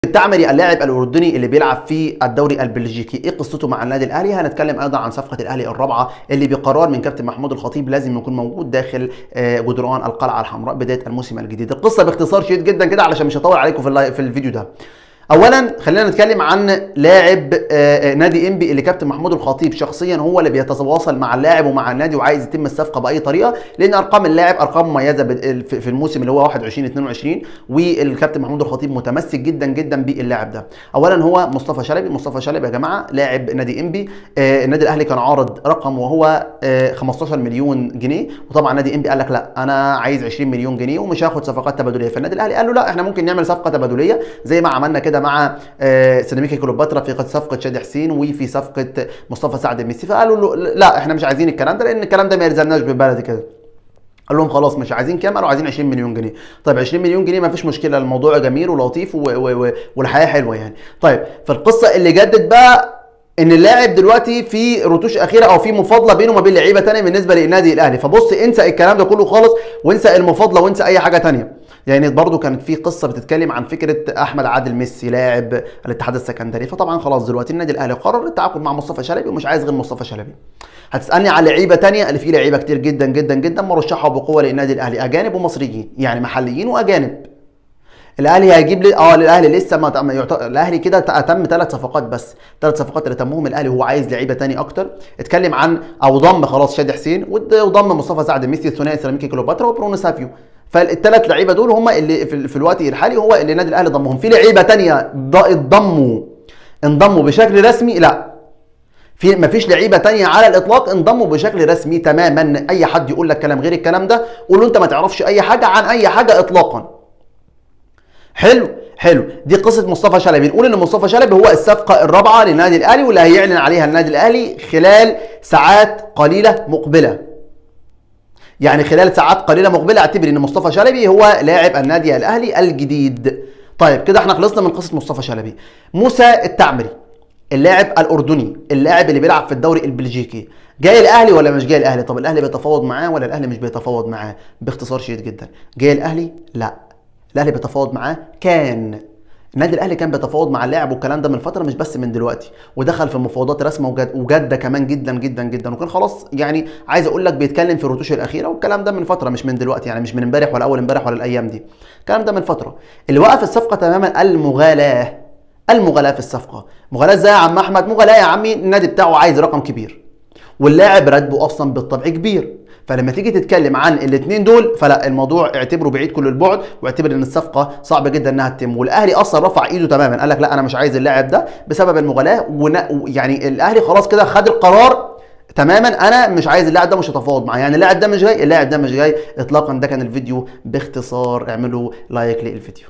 التعمري اللاعب الاردني اللي بيلعب في الدوري البلجيكي، ايه قصته مع النادي الاهلي؟ هنتكلم ايضا عن صفقه الاهلي الرابعه اللي بقرار من كابتن محمود الخطيب لازم يكون موجود داخل جدران القلعه الحمراء بدايه الموسم الجديد. القصه باختصار شديد جدا كده علشان مش هطول عليكم في الفيديو ده. اولا خلينا نتكلم عن لاعب نادي انبي اللي كابتن محمود الخطيب شخصيا هو اللي بيتواصل مع اللاعب ومع النادي وعايز يتم الصفقه باي طريقه، لان ارقام اللاعب ارقام مميزه في الموسم اللي هو 21 22 والكابتن محمود الخطيب متمسك جدا جدا باللاعب ده. اولا هو مصطفى شلبي. مصطفى شلبي يا جماعه لاعب نادي انبي، النادي الاهلي كان عارض رقم وهو 15 مليون جنيه، وطبعا نادي انبي قال لك لا انا عايز 20 مليون جنيه ومش هاخد صفقات تبادليه، فالنادي الاهلي قال له لا احنا ممكن نعمل صفقه تبادليه زي ما عملنا كده مع سيراميكا كليوباترا في صفقه شادي حسين وفي صفقه مصطفى سعد الميسي. فقالوا له لا احنا مش عايزين الكلام ده لان الكلام ده ما يلزمناش بالبلدي كده. قال لهم خلاص مش عايزين كام؟ قالوا عايزين 20 مليون جنيه. طيب 20 مليون جنيه ما فيش مشكله، الموضوع جميل ولطيف والحياه حلوه يعني. طيب فالقصه اللي جدت بقى ان اللاعب دلوقتي في رتوش اخيره او في مفاضله بينه وما بين لعيبه ثانيه بالنسبه للنادي الاهلي، فبص انسى الكلام ده كله خالص وانسى المفاضله وانسى اي حاجه ثانيه. يعني برضو كانت في قصه بتتكلم عن فكره احمد عادل ميسي لاعب الاتحاد السكندري، فطبعا خلاص دلوقتي النادي الاهلي قرر التعاقد مع مصطفى شلبي ومش عايز غير مصطفى شلبي. هتسالني على لعيبه ثانيه، اللي في لعيبه كتير جدا جدا جدا مرشحه بقوه للنادي الاهلي، اجانب ومصريين يعني محليين واجانب. الاهلي هيجيب لي الاهلي لسه ما الاهلي كده تم 3 صفقات بس، 3 صفقات اللي تمهم الاهلي هو عايز لعيبه ثاني اكتر. اتكلم عن او ضم خلاص شادي حسين وضم مصطفى سعد ميسي الثنائي سيراميكا كليوباترا وبرونو سافيو. فالثلاث لعيبه دول هم اللي في الوقت الحالي هو اللي النادي الاهلي ضمهم. في لعيبه ثانيه انضموا بشكل رسمي؟ لا، في مفيش لعيبه ثانيه على الاطلاق انضموا بشكل رسمي تماما. اي حد يقول لك كلام غير الكلام ده قول له انت ما تعرفش اي حاجه عن اي حاجه اطلاقا. حلو دي قصه مصطفى شلبي. نقول ان مصطفى شلبي هو الصفقه الرابعه للنادي الاهلي واللي هيعلن عليها النادي الاهلي خلال ساعات قليله مقبله. يعني خلال ساعات قليله مقبله اعتبر ان مصطفى شلبي هو لاعب النادي الاهلي الجديد. طيب كده احنا خلصنا من قصه مصطفى شلبي. موسى التعمري اللاعب الاردني، اللاعب اللي بيلعب في الدوري البلجيكي، جاي الاهلي ولا مش جاي الاهلي؟ طب الاهلي بيتفاوض معاه ولا الاهلي مش بيتفاوض معاه؟ باختصار شديد جدا جاي الاهلي؟ لا، الاهلي بيتفاوض معاه. كان النادي الاهلي كان بيتفاوض مع اللاعب والكلام ده من فتره مش بس من دلوقتي، ودخل في مفاوضات رسمه وجاده كمان جدا جدا جدا، وكان خلاص يعني عايز اقول لك بيتكلم في الرتوش الاخيره، والكلام ده من فتره مش من دلوقتي، يعني مش من امبارح ولا اول امبارح ولا الايام دي، الكلام ده من فتره. اللي وقف الصفقه تماما المغالاه في الصفقه. مغالاه ازاي يا عم احمد؟ مغالاه يا عمي النادي بتاعه عايز رقم كبير واللاعب راتبه اصلا بالطبع كبير، فلما تيجي تتكلم عن الاثنين دول فلا، الموضوع اعتبره بعيد كل البعد، واعتبر ان الصفقه صعب جدا انها تتم. والاهلي اصلا رفع ايده تماما قال لك لا انا مش عايز اللاعب ده بسبب المغالاه، يعني الاهلي خلاص كده خد القرار تماما انا مش عايز اللاعب ده، مش هتفاوض معاه، يعني اللاعب ده مش جاي اطلاقا. ده كان الفيديو باختصار، اعملوا لايك للفيديو.